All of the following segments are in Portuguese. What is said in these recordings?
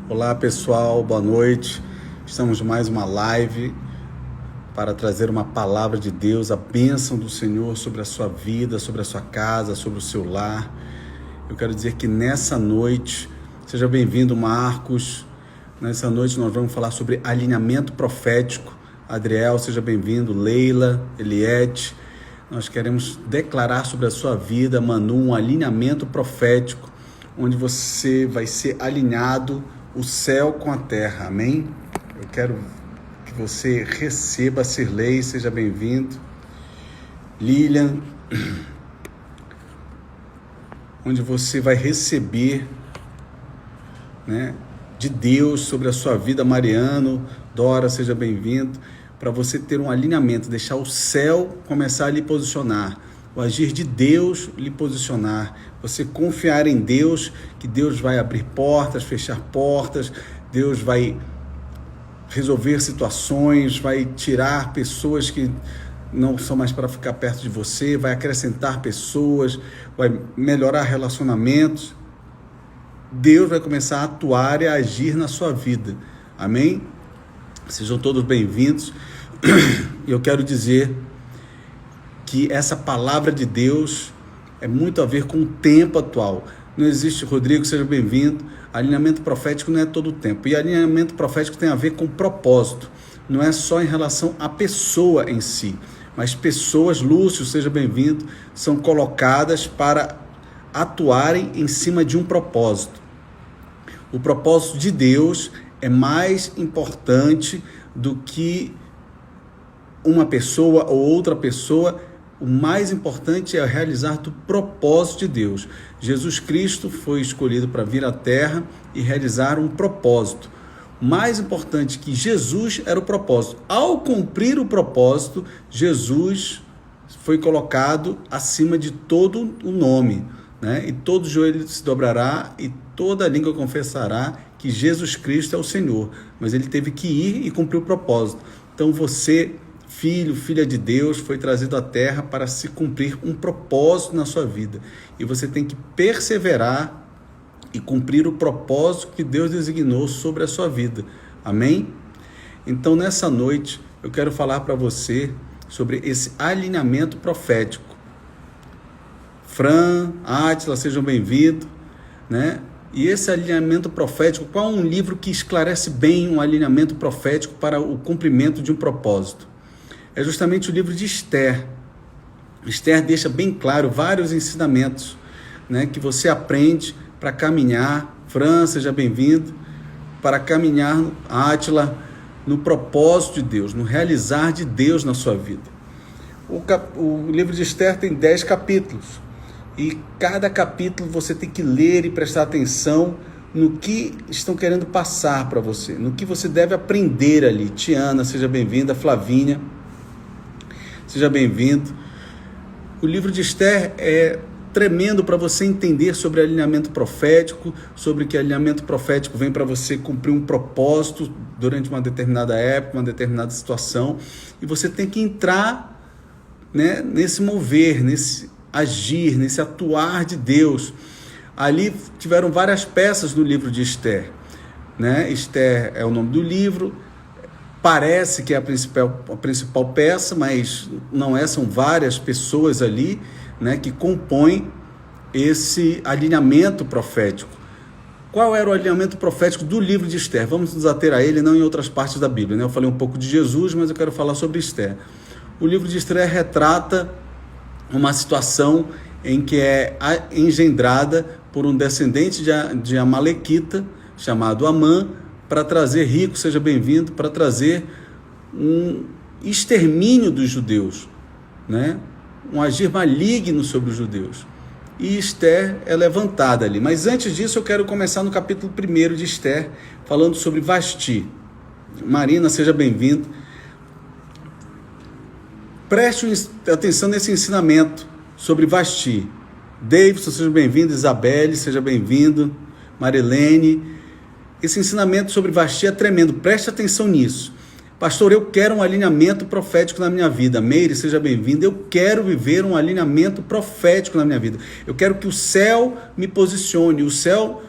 Olá pessoal, boa noite. Estamos em mais uma live para trazer uma palavra de Deus, a bênção do Senhor sobre a sua vida, sobre a sua casa, sobre o seu lar. Eu quero dizer que nessa noite, seja bem-vindo Marcos, nessa noite nós vamos falar sobre alinhamento profético. Adriel, seja bem-vindo, Leila, Eliette. Nós queremos declarar sobre a sua vida, Manu, um alinhamento profético, onde você vai ser alinhado o céu com a terra, amém? Eu quero que você receba, Sirlei, seja bem-vindo. Lilian, onde você vai receber, de Deus sobre a sua vida. Mariano, Dora, seja bem-vindo, para você ter um alinhamento, deixar o céu começar a lhe posicionar, o agir de Deus lhe posicionar, você confiar em Deus, que Deus vai abrir portas, fechar portas, Deus vai resolver situações, vai tirar pessoas que não são mais para ficar perto de você, vai acrescentar pessoas, vai melhorar relacionamentos. Deus vai começar a atuar e a agir na sua vida, amém? Sejam todos bem-vindos. Eu quero dizer que essa palavra de Deus é muito a ver com o tempo atual. Não existe, Rodrigo, seja bem-vindo. Alinhamento profético não é todo o tempo. E alinhamento profético tem a ver com propósito. Não é só em relação à pessoa em si, mas pessoas, Lúcio, seja bem-vindo, são colocadas para atuarem em cima de um propósito. O propósito de Deus é mais importante do que uma pessoa ou outra pessoa. O mais importante é realizar do propósito de Deus. Jesus Cristo foi escolhido para vir à Terra e realizar um propósito. O mais importante que Jesus era o propósito. Ao cumprir o propósito, Jesus foi colocado acima de todo o nome, E todo joelho se dobrará e toda língua confessará que Jesus Cristo é o Senhor. Mas ele teve que ir e cumprir o propósito. Então você, filho, filha de Deus, foi trazido à terra para se cumprir um propósito na sua vida. E você tem que perseverar e cumprir o propósito que Deus designou sobre a sua vida. Amém? Então, nessa noite, eu quero falar para você sobre esse alinhamento profético. Fran, Átila, sejam bem-vindos, E esse alinhamento profético, qual é um livro que esclarece bem um alinhamento profético para o cumprimento de um propósito? É justamente o livro de Esther. Esther deixa bem claro vários ensinamentos, que você aprende para caminhar. Fran, seja bem-vindo, para caminhar, Átila, no propósito de Deus, no realizar de Deus na sua vida. O livro de Esther tem 10 capítulos. E cada capítulo você tem que ler e prestar atenção no que estão querendo passar para você, no que você deve aprender ali. Tiana, seja bem-vinda. Flavinha, seja bem-vindo. O livro de Esther é tremendo para você entender sobre alinhamento profético, sobre que alinhamento profético vem para você cumprir um propósito durante uma determinada época, uma determinada situação. E você tem que entrar, nesse mover, nesse agir, nesse atuar de Deus. Ali tiveram várias peças no livro de Esther, Esther é o nome do livro, parece que é a principal peça, mas não é, são várias pessoas ali, que compõem esse alinhamento profético. Qual era o alinhamento profético do livro de Esther? Vamos nos ater a ele, não em outras partes da Bíblia, Eu falei um pouco de Jesus, mas eu quero falar sobre Esther. O livro de Esther retrata uma situação em que é engendrada por um descendente de Amalequita, chamado Amã, para trazer, rico, seja bem-vindo, para trazer um extermínio dos judeus, um agir maligno sobre os judeus. E Esther é levantada ali. Mas antes disso, eu quero começar no capítulo 1 de Esther, falando sobre Vasti. Marina, seja bem-vindo. Preste atenção nesse ensinamento sobre Vasti. Davidson, seja bem-vindo. Isabelle, seja bem-vindo. Marilene. Esse ensinamento sobre Vasti é tremendo. Preste atenção nisso. Pastor, eu quero um alinhamento profético na minha vida. Meire, seja bem-vinda. Eu quero viver um alinhamento profético na minha vida. Eu quero que o céu me posicione. O céu,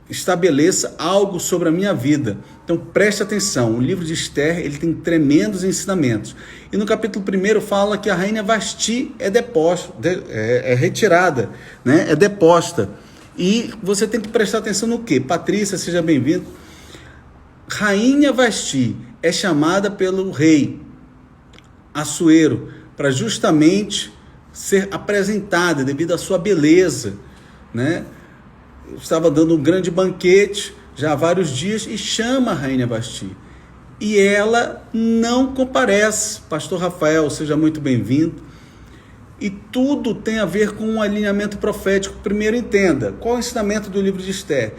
estabeleça algo sobre a minha vida. Então preste atenção, o livro de Esther ele tem tremendos ensinamentos. E no capítulo 1 fala que a rainha Vasti é retirada, né? É deposta. E você tem que prestar atenção no quê? Patrícia, seja bem-vindo. Rainha Vasti é chamada pelo rei Assuero para justamente ser apresentada devido à sua beleza, né? Estava dando um grande banquete já há vários dias e chama a rainha Vasti. E ela não comparece. Pastor Rafael, seja muito bem-vindo. E tudo tem a ver com um alinhamento profético. Primeiro entenda, qual é o ensinamento do livro de Esther?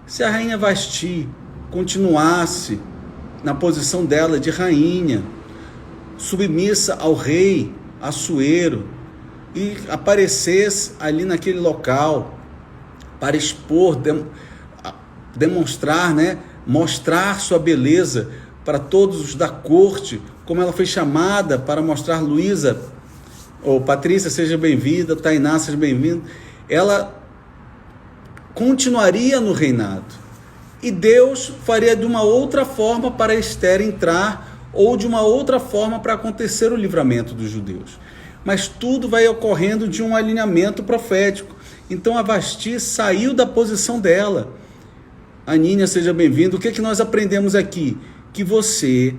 Se a rainha Vasti continuasse na posição dela de rainha, submissa ao rei Assuero, e aparecesse ali naquele local para expor, demonstrar, né, mostrar sua beleza para todos os da corte, como ela foi chamada para mostrar. Luísa, ou Patrícia, seja bem-vinda, Tainá, seja bem-vinda, ela continuaria no reinado, e Deus faria de uma outra forma para Esther entrar, ou de uma outra forma para acontecer o livramento dos judeus. Mas tudo vai ocorrendo de um alinhamento profético. Então a Vasti saiu da posição dela. Aninha, seja bem-vindo. O que nós aprendemos aqui? Que você,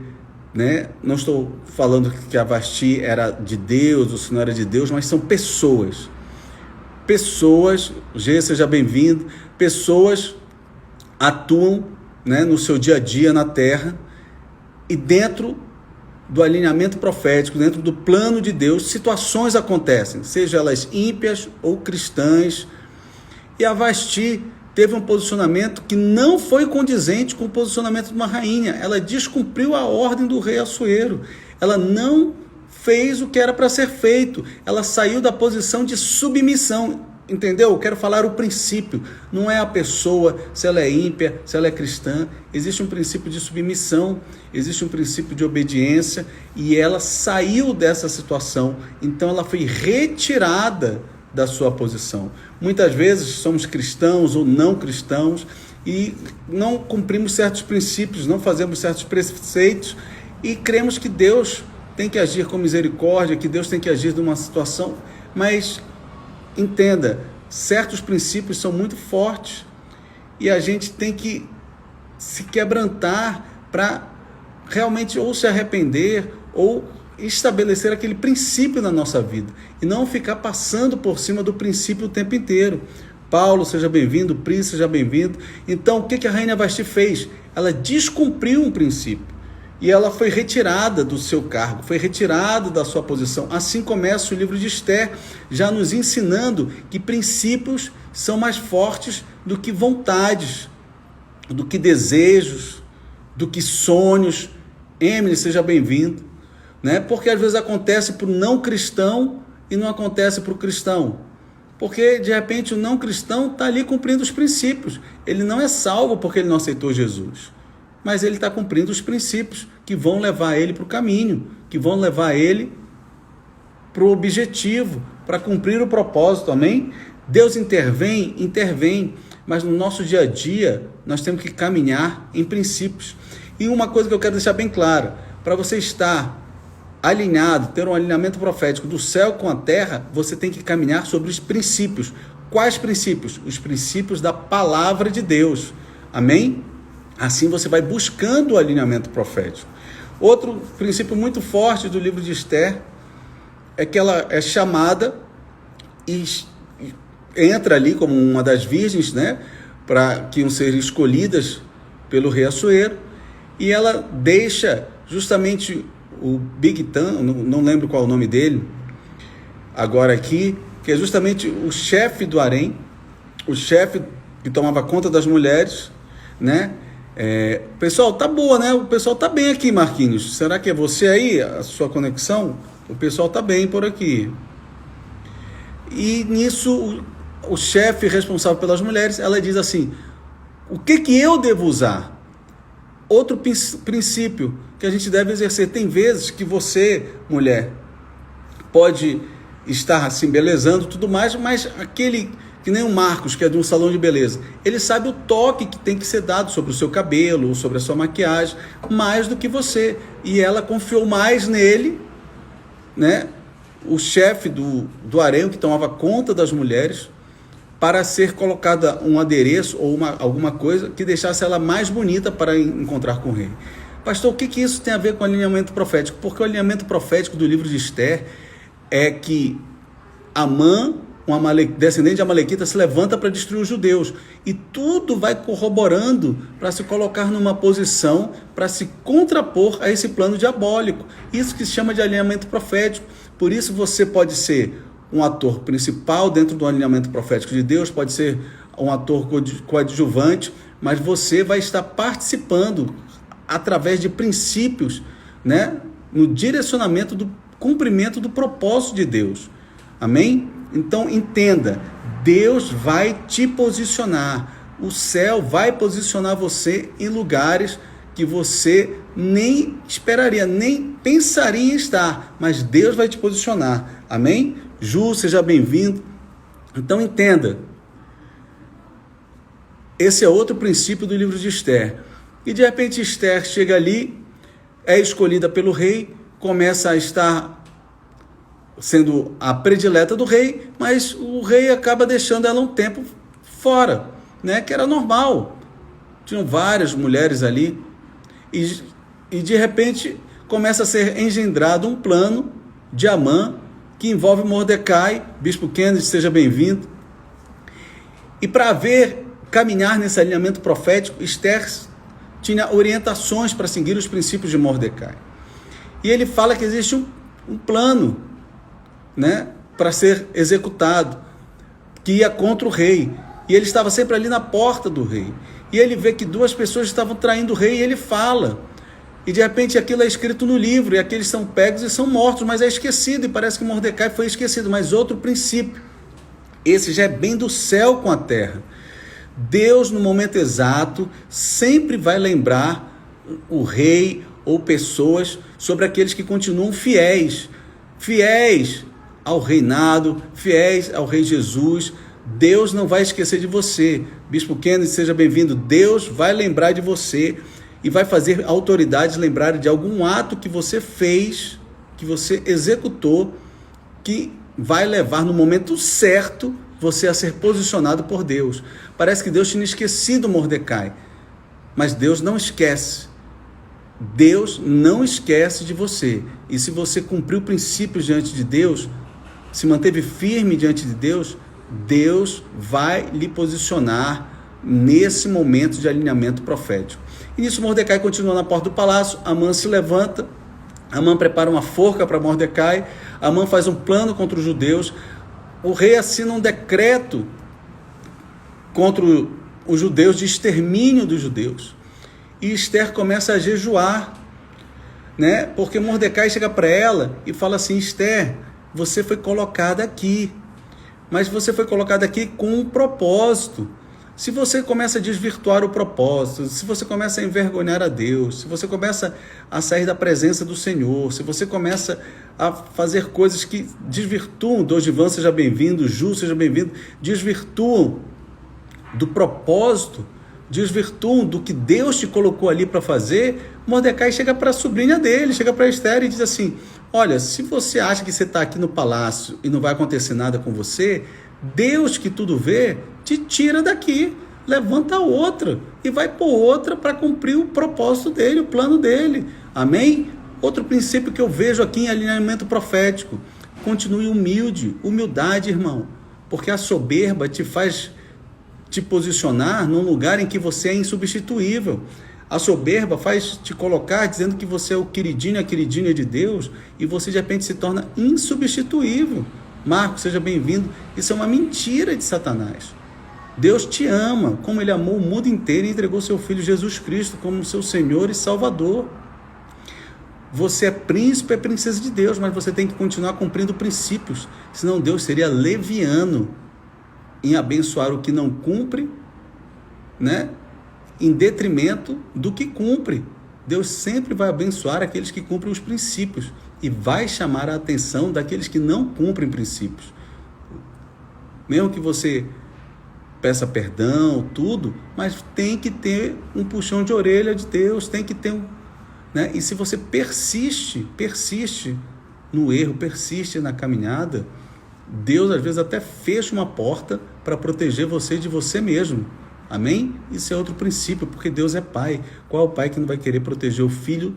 né, não estou falando que a Vasti era de Deus ou se não era de Deus, mas são pessoas. Pessoas, G, seja bem-vindo. Pessoas atuam, né, no seu dia a dia na terra, e dentro do alinhamento profético, dentro do plano de Deus, situações acontecem, seja elas ímpias ou cristãs. E a Vasti teve um posicionamento que não foi condizente com o posicionamento de uma rainha. Ela descumpriu a ordem do rei Assuero. Ela não fez o que era para ser feito. Ela saiu da posição de submissão. Entendeu? Eu quero falar o princípio. Não é a pessoa, se ela é ímpia, se ela é cristã. Existe um princípio de submissão, existe um princípio de obediência, e ela saiu dessa situação. Então ela foi retirada da sua posição. Muitas vezes somos cristãos ou não cristãos e não cumprimos certos princípios, não fazemos certos preceitos e cremos que Deus tem que agir com misericórdia, que Deus tem que agir numa situação, mas entenda, certos princípios são muito fortes e a gente tem que se quebrantar para realmente ou se arrepender ou estabelecer aquele princípio na nossa vida e não ficar passando por cima do princípio o tempo inteiro. Paulo, seja bem-vindo. Pri, seja bem-vindo. Então, o que a rainha Vasti fez? Ela descumpriu um princípio e ela foi retirada do seu cargo, foi retirada da sua posição. Assim começa o livro de Esther, já nos ensinando que princípios são mais fortes do que vontades, do que desejos, do que sonhos. Emily, seja bem-vindo. Né? Porque às vezes acontece para o não cristão e não acontece para o cristão. Porque de repente o não cristão está ali cumprindo os princípios. Ele não é salvo porque ele não aceitou Jesus. Mas ele está cumprindo os princípios que vão levar ele para o caminho, que vão levar ele para o objetivo, para cumprir o propósito, amém? Deus intervém, mas no nosso dia a dia nós temos que caminhar em princípios. E uma coisa que eu quero deixar bem clara, para você estar alinhado, ter um alinhamento profético do céu com a terra, você tem que caminhar sobre os princípios. Quais princípios? Os princípios da palavra de Deus, amém? Assim você vai buscando o alinhamento profético. Outro princípio muito forte do livro de Esther é que ela é chamada e entra ali como uma das virgens, né, para que iam ser escolhidas pelo rei Assuero, e ela deixa justamente o Bigtan, não lembro qual é o nome dele agora aqui, que é justamente o chefe do harém, o chefe que tomava conta das mulheres, né? Pessoal, tá boa, né? O pessoal tá bem aqui, Marquinhos. Será que é você aí, a sua conexão? O pessoal tá bem por aqui. E nisso, o chefe responsável pelas mulheres, ela diz assim: o que eu devo usar? Outro princípio que a gente deve exercer. Tem vezes que você, mulher, pode estar assim, belezando tudo mais, mas aquele Que nem o Marcos, que é de um salão de beleza. Ele sabe o toque que tem que ser dado sobre o seu cabelo, sobre a sua maquiagem, mais do que você. E ela confiou mais nele, né? O chefe do harém, que tomava conta das mulheres, para ser colocada um adereço ou alguma coisa que deixasse ela mais bonita para encontrar com o rei. Pastor, o que isso tem a ver com o alinhamento profético? Porque o alinhamento profético do livro de Esther é que Amã, descendente de Amalequita, se levanta para destruir os judeus. E tudo vai corroborando para se colocar numa posição para se contrapor a esse plano diabólico. Isso que se chama de alinhamento profético. Por isso você pode ser um ator principal dentro do alinhamento profético de Deus, pode ser um ator coadjuvante, mas você vai estar participando através de princípios, né, no direcionamento do cumprimento do propósito de Deus. Amém? Então entenda, Deus vai te posicionar, o céu vai posicionar você em lugares que você nem esperaria, nem pensaria em estar, mas Deus vai te posicionar. Amém? Ju, seja bem-vindo. Então entenda, esse é outro princípio do livro de Esther. E de repente Esther chega ali, é escolhida pelo rei, começa a estar sendo a predileta do rei, mas o rei acaba deixando ela um tempo fora, né? Que era normal. Tinham várias mulheres ali e de repente começa a ser engendrado um plano de Amã que envolve Mordecai. Bispo Kennedy, seja bem-vindo. E para caminhar nesse alinhamento profético, Esther tinha orientações para seguir os princípios de Mordecai. E ele fala que existe um plano, né, para ser executado, que ia contra o rei. E ele estava sempre ali na porta do rei. E ele vê que duas pessoas estavam traindo o rei e ele fala. E de repente aquilo é escrito no livro, e aqueles são pegos e são mortos, mas é esquecido, e parece que Mordecai foi esquecido. Mas outro princípio, esse já é bem do céu com a terra. Deus, no momento exato, sempre vai lembrar o rei ou pessoas sobre aqueles que continuam fiéis ao reinado, fiéis ao rei Jesus. Deus não vai esquecer de você. Bispo Kennedy, seja bem-vindo. Deus vai lembrar de você e vai fazer autoridades lembrarem de algum ato que você fez, que você executou, que vai levar no momento certo você a ser posicionado por Deus. Parece que Deus tinha esquecido Mordecai, mas Deus não esquece. Deus não esquece de você. E se você cumpriu princípios diante de Deus, se manteve firme diante de Deus, Deus vai lhe posicionar nesse momento de alinhamento profético. E nisso Mordecai continua na porta do palácio. Amã se levanta, Amã prepara uma forca para Mordecai, Amã faz um plano contra os judeus, o rei assina um decreto contra os judeus, de extermínio dos judeus. E Esther começa a jejuar, né? Porque Mordecai chega para ela e fala assim: Esther, você foi colocada aqui, mas você foi colocada aqui com um propósito. Se você começa a desvirtuar o propósito, se você começa a envergonhar a Deus, se você começa a sair da presença do Senhor, se você começa a fazer coisas que desvirtuam, Dosivan, seja bem-vindo, Ju, seja bem-vindo, desvirtuam do propósito, desvirtuam do que Deus te colocou ali para fazer, Mordecai chega para a sobrinha dele, chega para Esther e diz assim: olha, se você acha que você está aqui no palácio e não vai acontecer nada com você, Deus que tudo vê, te tira daqui, levanta outra e vai por outra para cumprir o propósito dele, o plano dele. Amém? Outro princípio que eu vejo aqui em alinhamento profético: continue humilde, humildade, irmão, porque a soberba te faz te posicionar num lugar em que você é insubstituível. A soberba faz te colocar dizendo que você é o queridinho, a queridinha de Deus, e você de repente se torna insubstituível. Marcos, seja bem-vindo. Isso é uma mentira de Satanás. Deus te ama, como Ele amou o mundo inteiro e entregou seu Filho Jesus Cristo como seu Senhor e Salvador. Você é príncipe, é princesa de Deus, mas você tem que continuar cumprindo princípios, senão Deus seria leviano em abençoar o que não cumpre, né? Em detrimento do que cumpre. Deus sempre vai abençoar aqueles que cumprem os princípios e vai chamar a atenção daqueles que não cumprem princípios. Mesmo que você peça perdão, tudo, mas tem que ter um puxão de orelha de Deus, tem que ter um, né? E se você persiste no erro, persiste na caminhada, Deus às vezes até fecha uma porta para proteger você de você mesmo. Amém? Isso é outro princípio, porque Deus é pai. Qual é o pai que não vai querer proteger o filho,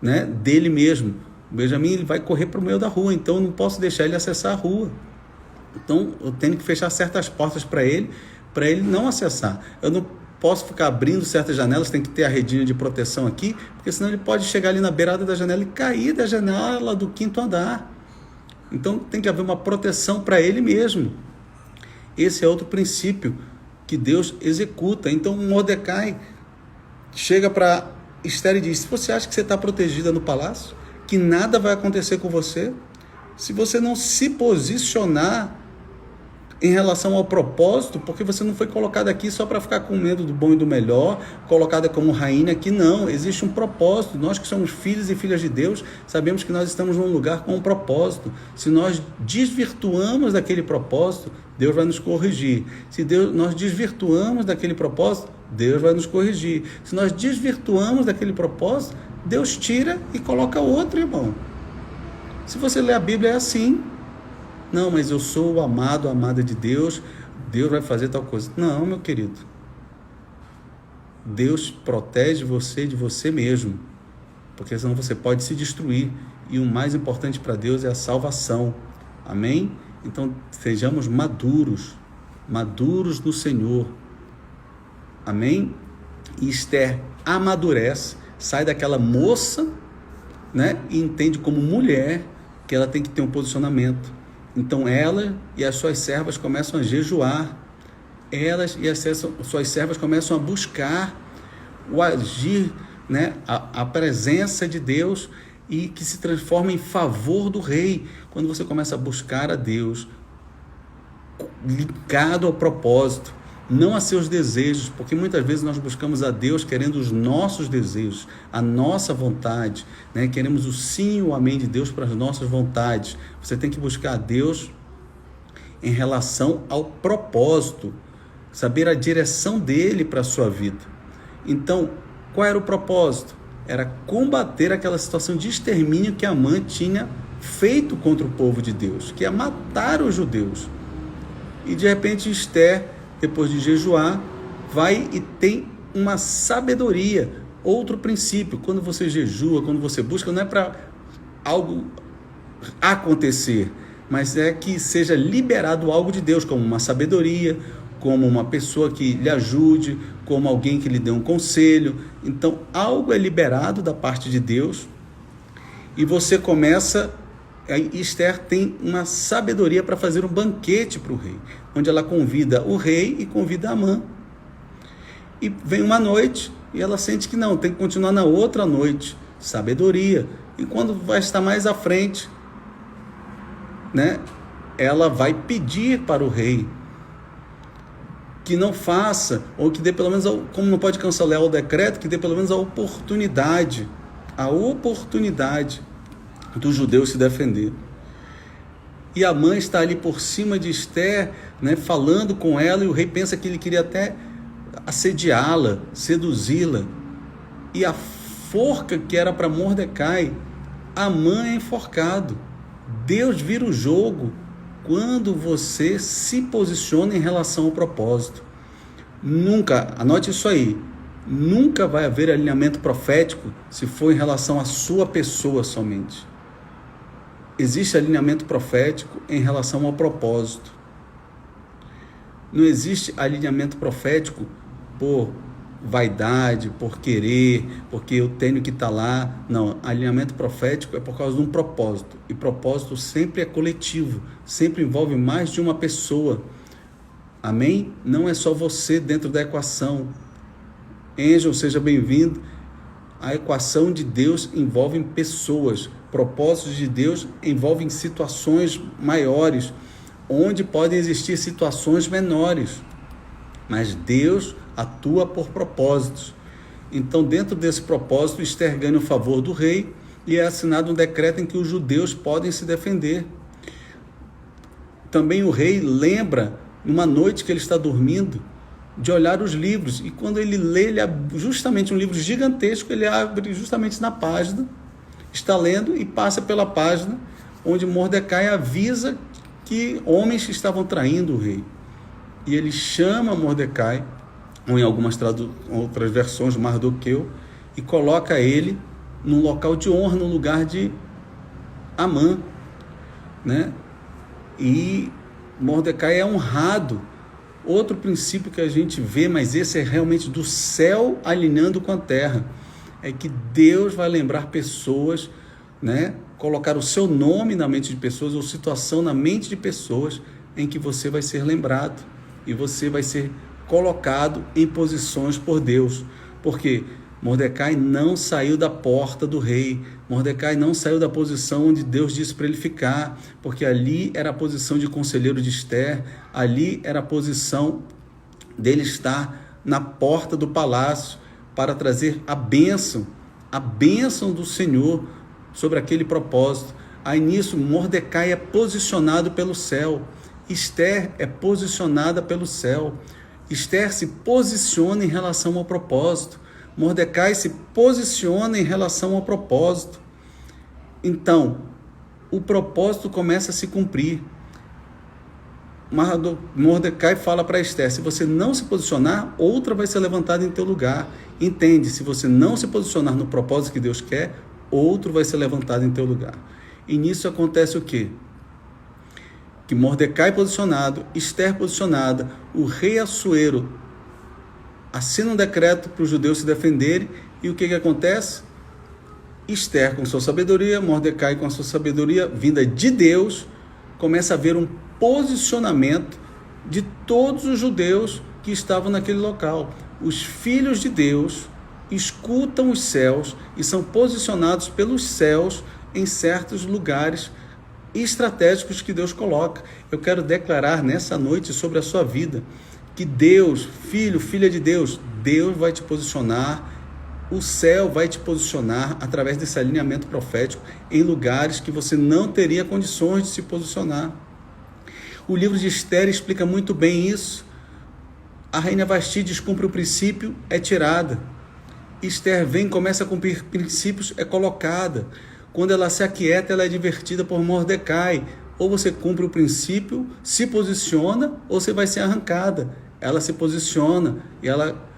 né, dele mesmo? O Benjamin, ele vai correr para o meio da rua, então eu não posso deixar ele acessar a rua. Então eu tenho que fechar certas portas para ele não acessar. Eu não posso ficar abrindo certas janelas, tem que ter a redinha de proteção aqui, porque senão ele pode chegar ali na beirada da janela e cair da janela do 5º andar. Então tem que haver uma proteção para ele mesmo. Esse é outro princípio que Deus executa. Então Mordecai chega para Esther e diz: se você acha que você está protegida no palácio, que nada vai acontecer com você, se você não se posicionar em relação ao propósito, porque você não foi colocada aqui só para ficar com medo do bom e do melhor, colocada como rainha aqui, não, existe um propósito. Nós que somos filhos e filhas de Deus, sabemos que nós estamos num lugar com um propósito. Se nós desvirtuamos daquele propósito, Deus vai nos corrigir. Se nós desvirtuamos daquele propósito, Deus vai nos corrigir. Se nós desvirtuamos daquele propósito, Deus tira e coloca outro, irmão. Se você ler a Bíblia é assim. Não, mas eu sou o amado, a amada de Deus, Deus vai fazer tal coisa. Não, meu querido. Deus protege você de você mesmo, porque senão você pode se destruir. E o mais importante para Deus é a salvação. Amém? Então, sejamos maduros no Senhor. Amém? E Esther amadurece, sai daquela moça, né, e entende como mulher que ela tem que ter um posicionamento. Então ela e as suas servas começam a jejuar, elas e as suas servas começam a buscar o agir, né, a presença de Deus, e que se transforma em favor do rei. Quando você começa a buscar a Deus, ligado ao propósito, não a seus desejos, porque muitas vezes nós buscamos a Deus querendo os nossos desejos, a nossa vontade, né? Queremos o sim e o amém de Deus para as nossas vontades. Você tem que buscar a Deus em relação ao propósito, saber a direção dele para a sua vida. Então, qual era o propósito? Era combater aquela situação de extermínio que Amã tinha feito contra o povo de Deus, que é matar os judeus. E de repente Esther, depois de jejuar, vai e tem uma sabedoria, outro princípio. Quando você jejua, quando você busca, não é para algo acontecer, mas é que seja liberado algo de Deus, como uma sabedoria, como uma pessoa que lhe ajude, como alguém que lhe dê um conselho. Então, algo é liberado da parte de Deus e você começa... Esther tem uma sabedoria para fazer um banquete para o rei, onde ela convida o rei e convida Amã. E vem uma noite e ela sente que não, tem que continuar na outra noite. Sabedoria. E quando vai estar mais à frente, né, ela vai pedir para o rei que não faça, ou que dê pelo menos, como não pode cancelar o decreto, que dê pelo menos a oportunidade dos judeus se defender. E Amã está ali por cima de Esther, né, falando com ela, e o rei pensa que ele queria até assediá-la, seduzi-la. E a forca que era para Mordecai, Amã é enforcado. Deus vira o jogo quando você se posiciona em relação ao propósito. Nunca, anote isso aí, nunca vai haver alinhamento profético se for em relação à sua pessoa somente. Existe alinhamento profético em relação ao propósito. Não existe alinhamento profético por vaidade, por querer, porque eu tenho que estar lá. Não, alinhamento profético é por causa de um propósito. E propósito sempre é coletivo, sempre envolve mais de uma pessoa. Amém? Não é só você dentro da equação. Angel, seja bem-vindo. A equação de Deus envolve pessoas. Propósitos de Deus envolvem situações maiores, onde podem existir situações menores. Mas Deus atua por propósitos. Então, dentro desse propósito, Esther ganha o favor do rei e é assinado um decreto em que os judeus podem se defender. Também o rei lembra, numa noite que ele está dormindo, de olhar os livros. E quando ele lê, ele abre justamente um livro gigantesco, ele abre justamente na página, está lendo e passa pela página onde Mordecai avisa que homens estavam traindo o rei. E ele chama Mordecai, ou em algumas outras versões, Mardoqueu, e coloca ele num local de honra, no lugar de Amã, né? E Mordecai é honrado. Outro princípio que a gente vê, mas esse é realmente do céu alinhando com a terra, é que Deus vai lembrar pessoas, né? Colocar o seu nome na mente de pessoas, ou situação na mente de pessoas, em que você vai ser lembrado e você vai ser colocado em posições por Deus. Porque Mordecai não saiu da porta do rei, Mordecai não saiu da posição onde Deus disse para ele ficar, porque ali era a posição de conselheiro de Ester, ali era a posição dele estar na porta do palácio para trazer a bênção do Senhor sobre aquele propósito. Aí nisso Mordecai é posicionado pelo céu, Ester é posicionada pelo céu, Ester se posiciona em relação ao propósito, Mordecai se posiciona em relação ao propósito. Então, o propósito começa a se cumprir. Mordecai fala para Ester: se você não se posicionar, outra vai ser levantada em teu lugar. Entende? Se você não se posicionar no propósito que Deus quer, outro vai ser levantado em teu lugar. E nisso acontece o quê? Que Mordecai posicionado, Ester posicionada, o rei Assuero assina um decreto para os judeus se defenderem, e o que acontece? Ester com sua sabedoria, Mordecai com a sua sabedoria vinda de Deus, começa a haver um posicionamento de todos os judeus que estavam naquele local. Os filhos de Deus escutam os céus e são posicionados pelos céus em certos lugares estratégicos que Deus coloca. Eu quero declarar nessa noite sobre a sua vida que Deus, filho, filha de Deus, Deus vai te posicionar, o céu vai te posicionar através desse alinhamento profético em lugares que você não teria condições de se posicionar. O livro de Ester explica muito bem isso. A rainha Vasti descumpre o princípio, é tirada. Ester vem, começa a cumprir princípios, é colocada. Quando ela se aquieta, ela é divertida por Mordecai. Ou você cumpre o princípio, se posiciona, ou você vai ser arrancada. Ela se posiciona e ela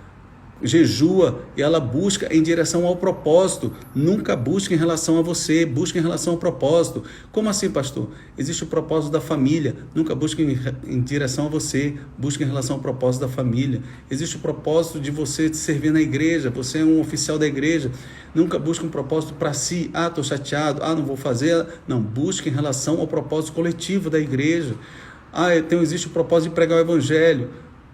jejua e ela busca em direção ao propósito. Nunca busca em relação a você, busca em relação ao propósito. Como assim, pastor? Existe o propósito da família. Nunca busca em direção a você, busca em relação ao propósito da família. Existe o propósito de você servir na igreja, você é um oficial da igreja. Nunca busca um propósito para si. Estou chateado, não vou fazer. Não, busca em relação ao propósito coletivo da igreja. Então existe o propósito de pregar o evangelho.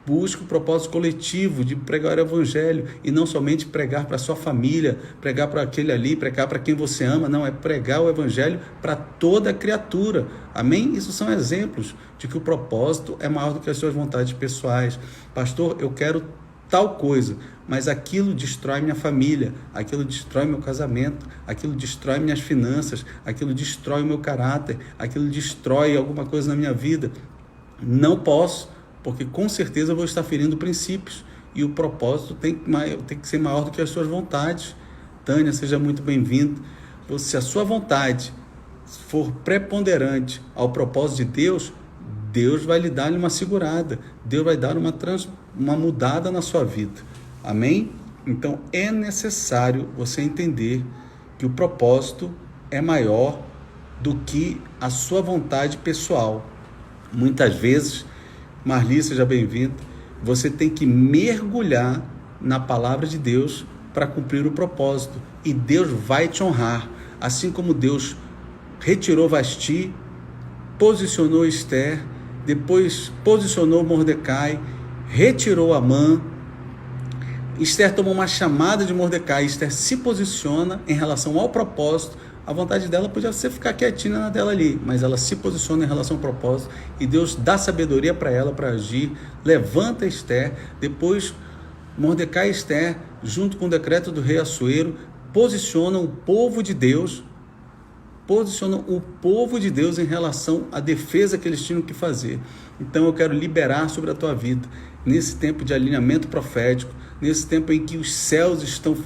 Busque o propósito coletivo de pregar o evangelho e não somente pregar para a sua família, pregar para aquele ali, pregar para quem você ama. Não, é pregar o evangelho para toda criatura. Amém? Isso são exemplos de que o propósito é maior do que as suas vontades pessoais. Pastor, eu quero tal coisa, mas aquilo destrói minha família, aquilo destrói meu casamento, aquilo destrói minhas finanças, aquilo destrói o meu caráter, aquilo destrói alguma coisa na minha vida. Não posso, porque com certeza eu vou estar ferindo princípios, e o propósito tem que ser maior do que as suas vontades. Tânia, seja muito bem-vinda. Se a sua vontade for preponderante ao propósito de Deus, Deus vai lhe dar uma segurada, Deus vai dar uma mudada na sua vida. Amém? Então é necessário você entender que o propósito é maior do que a sua vontade pessoal. Muitas vezes, Marli, seja bem-vindo, você tem que mergulhar na palavra de Deus para cumprir o propósito, e Deus vai te honrar, assim como Deus retirou Vasti, posicionou Ester, depois posicionou Mordecai, retirou Amã. Ester tomou uma chamada de Mordecai, Ester se posiciona em relação ao propósito. A vontade dela podia ser ficar quietinha na dela ali, mas ela se posiciona em relação ao propósito e Deus dá sabedoria para ela para agir, levanta Ester. Depois Mordecai e Ester, junto com o decreto do rei Assuero, posicionam o povo de Deus posicionam o povo de Deus em relação à defesa que eles tinham que fazer. Então eu quero liberar sobre a tua vida, nesse tempo de alinhamento profético, nesse tempo em que os céus estão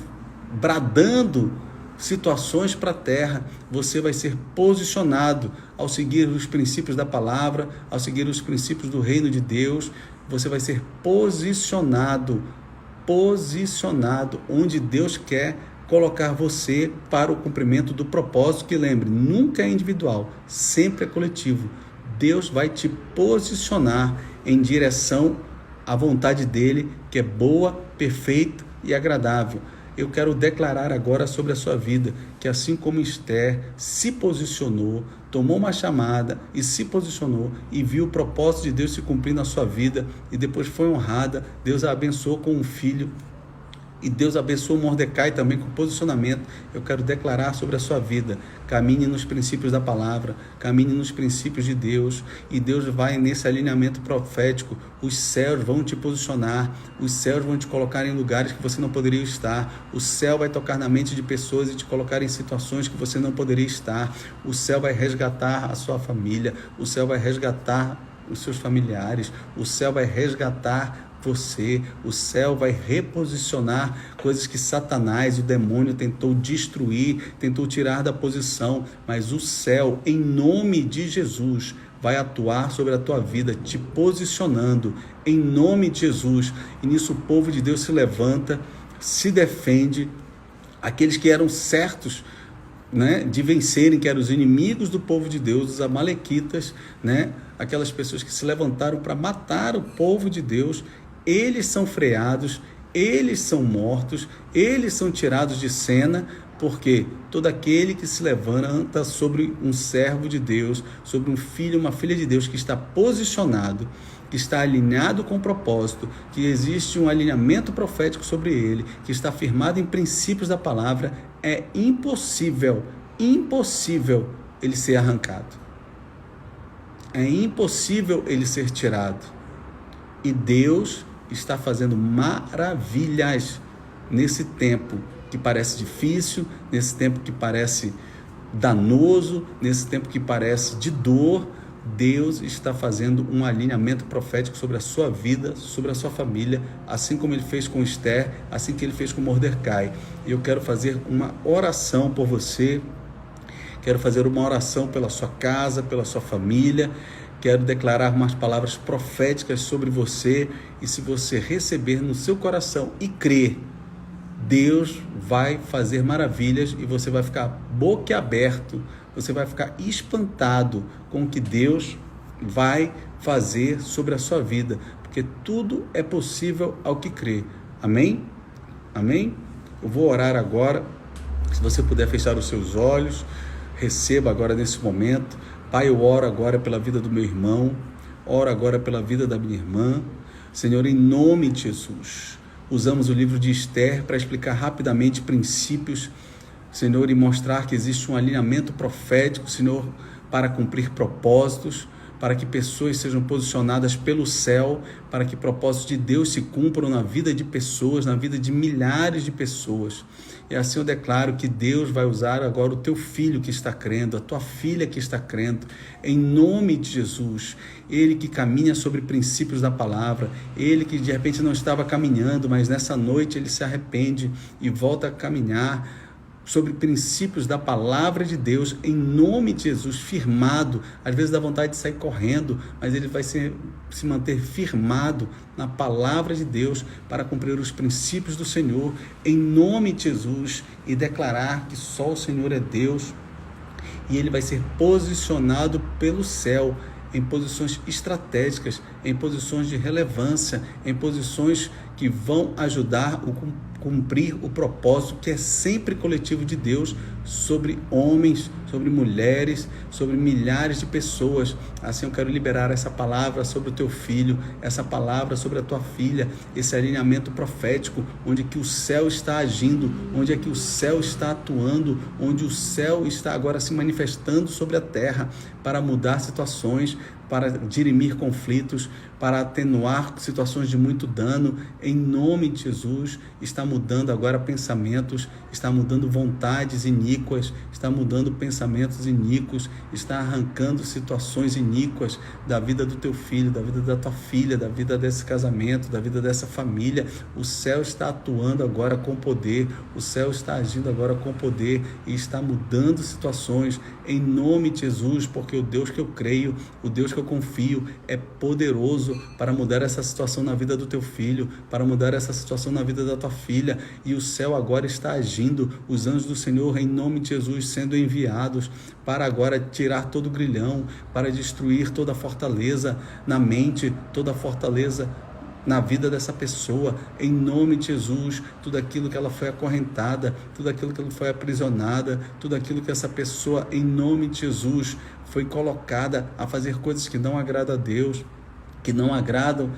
bradando situações para a terra, você vai ser posicionado ao seguir os princípios da palavra, ao seguir os princípios do reino de Deus. Você vai ser posicionado onde Deus quer colocar você para o cumprimento do propósito, que lembre, nunca é individual, sempre é coletivo. Deus vai te posicionar em direção à vontade dele, que é boa, perfeita e agradável. Eu quero declarar agora sobre a sua vida, que assim como Esther se posicionou, tomou uma chamada e se posicionou e viu o propósito de Deus se cumprir na sua vida e depois foi honrada, Deus a abençoou com um filho. E Deus abençoou Mordecai também com posicionamento. Eu quero declarar sobre a sua vida. Caminhe nos princípios da palavra, caminhe nos princípios de Deus, e Deus vai nesse alinhamento profético. Os céus vão te posicionar, os céus vão te colocar em lugares que você não poderia estar. O céu vai tocar na mente de pessoas e te colocar em situações que você não poderia estar. O céu vai resgatar a sua família, o céu vai resgatar os seus familiares, o céu vai resgatar você, o céu vai reposicionar coisas que Satanás, o demônio, tentou destruir, tentou tirar da posição, mas o céu, em nome de Jesus, vai atuar sobre a tua vida, te posicionando, em nome de Jesus. E nisso o povo de Deus se levanta, se defende, aqueles que eram certos, de vencerem, que eram os inimigos do povo de Deus, os amalequitas, aquelas pessoas que se levantaram para matar o povo de Deus, eles são freados, eles são mortos, eles são tirados de cena, porque todo aquele que se levanta sobre um servo de Deus, sobre um filho, uma filha de Deus que está posicionado, que está alinhado com o propósito, que existe um alinhamento profético sobre ele, que está firmado em princípios da palavra, é impossível ele ser arrancado. É impossível ele ser tirado. E Deus está fazendo maravilhas nesse tempo que parece difícil, nesse tempo que parece danoso, nesse tempo que parece de dor. Deus está fazendo um alinhamento profético sobre a sua vida, sobre a sua família, assim como ele fez com Esther, assim que ele fez com Mordecai. E eu quero fazer uma oração por você, quero fazer uma oração pela sua casa, pela sua família, quero declarar umas palavras proféticas sobre você, e se você receber no seu coração e crer, Deus vai fazer maravilhas e você vai ficar boquiaberto, você vai ficar espantado com o que Deus vai fazer sobre a sua vida, porque tudo é possível ao que crê. Amém? Amém? Eu vou orar agora, se você puder fechar os seus olhos, receba agora nesse momento. Pai, eu oro agora pela vida do meu irmão, oro agora pela vida da minha irmã. Senhor, em nome de Jesus, usamos o livro de Esther para explicar rapidamente princípios, Senhor, e mostrar que existe um alinhamento profético, Senhor, para cumprir propósitos, para que pessoas sejam posicionadas pelo céu, para que propósitos de Deus se cumpram na vida de pessoas, na vida de milhares de pessoas. E assim eu declaro que Deus vai usar agora o teu filho que está crendo, a tua filha que está crendo, em nome de Jesus. Ele que caminha sobre princípios da palavra, ele que de repente não estava caminhando, mas nessa noite ele se arrepende e volta a caminhar sobre princípios da palavra de Deus, em nome de Jesus, firmado. Às vezes dá vontade de sair correndo, mas ele vai se manter firmado na palavra de Deus para cumprir os princípios do Senhor, em nome de Jesus, e declarar que só o Senhor é Deus, e ele vai ser posicionado pelo céu em posições estratégicas, em posições de relevância, em posições que vão ajudar a cumprir o propósito que é sempre coletivo de Deus sobre homens, sobre mulheres, sobre milhares de pessoas. Assim eu quero liberar essa palavra sobre o teu filho, essa palavra sobre a tua filha, esse alinhamento profético, onde que o céu está agindo, onde é que o céu está atuando, onde o céu está agora se manifestando sobre a terra para mudar situações, para dirimir conflitos, para atenuar situações de muito dano. Em nome de Jesus, está mudando agora pensamentos, está mudando vontades iníquas, está mudando pensamentos iníquos, está arrancando situações iníquas da vida do teu filho, da vida da tua filha, da vida desse casamento, da vida dessa família. O céu está atuando agora com poder, o céu está agindo agora com poder e está mudando situações em nome de Jesus, porque o Deus que eu creio, o Deus que eu confio é poderoso para mudar essa situação na vida do teu filho, para mudar essa situação na vida da tua filha, e o céu agora está agindo, os anjos do Senhor em nome de Jesus sendo enviados para agora tirar todo o grilhão, para destruir toda a fortaleza na mente, toda a fortaleza na vida dessa pessoa, em nome de Jesus. Tudo aquilo que ela foi acorrentada, tudo aquilo que ela foi aprisionada, tudo aquilo que essa pessoa, em nome de Jesus, foi colocada a fazer coisas que não agradam a Deus, que não agradam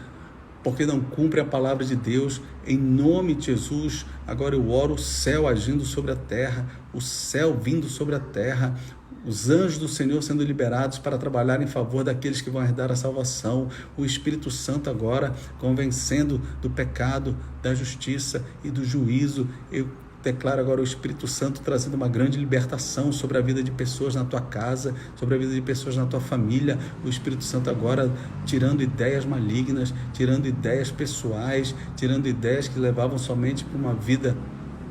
porque não cumpre a palavra de Deus, em nome de Jesus. Agora eu oro, o céu agindo sobre a terra, o céu vindo sobre a terra, os anjos do Senhor sendo liberados para trabalhar em favor daqueles que vão herdar a salvação, o Espírito Santo agora convencendo do pecado, da justiça e do juízo. Eu declaro agora o Espírito Santo trazendo uma grande libertação sobre a vida de pessoas na tua casa, sobre a vida de pessoas na tua família. O Espírito Santo agora tirando ideias malignas, tirando ideias pessoais, tirando ideias que levavam somente para uma vida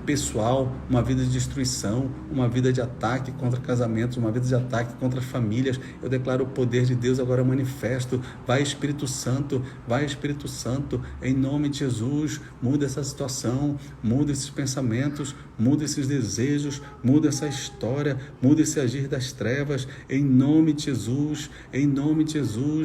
pessoal, uma vida de destruição, uma vida de ataque contra casamentos, uma vida de ataque contra famílias. Eu declaro o poder de Deus agora manifesto. Vai Espírito Santo, em nome de Jesus, muda essa situação, muda esses pensamentos, muda esses desejos, muda essa história, muda esse agir das trevas, em nome de Jesus,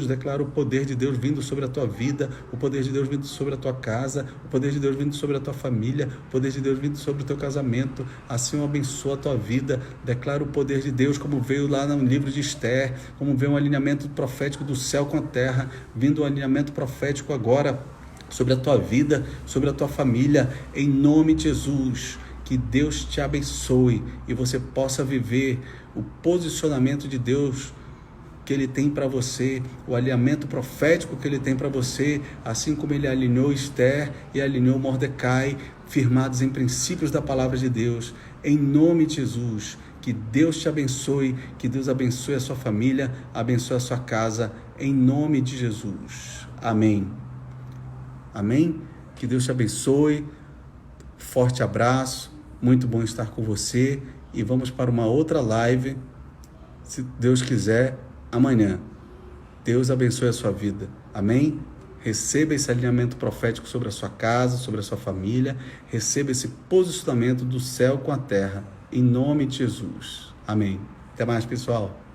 declaro o poder de Deus vindo sobre a tua vida, o poder de Deus vindo sobre a tua casa, o poder de Deus vindo sobre a tua família, o poder de Deus vindo sobre o teu casamento. Assim eu abençoo a tua vida, declaro o poder de Deus, como veio lá no livro de Esther, como veio um alinhamento profético do céu com a terra, vindo um alinhamento profético agora sobre a tua vida, sobre a tua família, em nome de Jesus. Que Deus te abençoe e você possa viver o posicionamento de Deus que Ele tem para você, o alinhamento profético que Ele tem para você, assim como Ele alinhou Esther e alinhou Mordecai, firmados em princípios da palavra de Deus, em nome de Jesus. Que Deus te abençoe, que Deus abençoe a sua família, abençoe a sua casa, em nome de Jesus. Amém. Amém? Que Deus te abençoe, forte abraço, muito bom estar com você, e vamos para uma outra live, se Deus quiser, amanhã. Deus abençoe a sua vida. Amém? Receba esse alinhamento profético sobre a sua casa, sobre a sua família. Receba esse posicionamento do céu com a terra. Em nome de Jesus. Amém. Até mais, pessoal.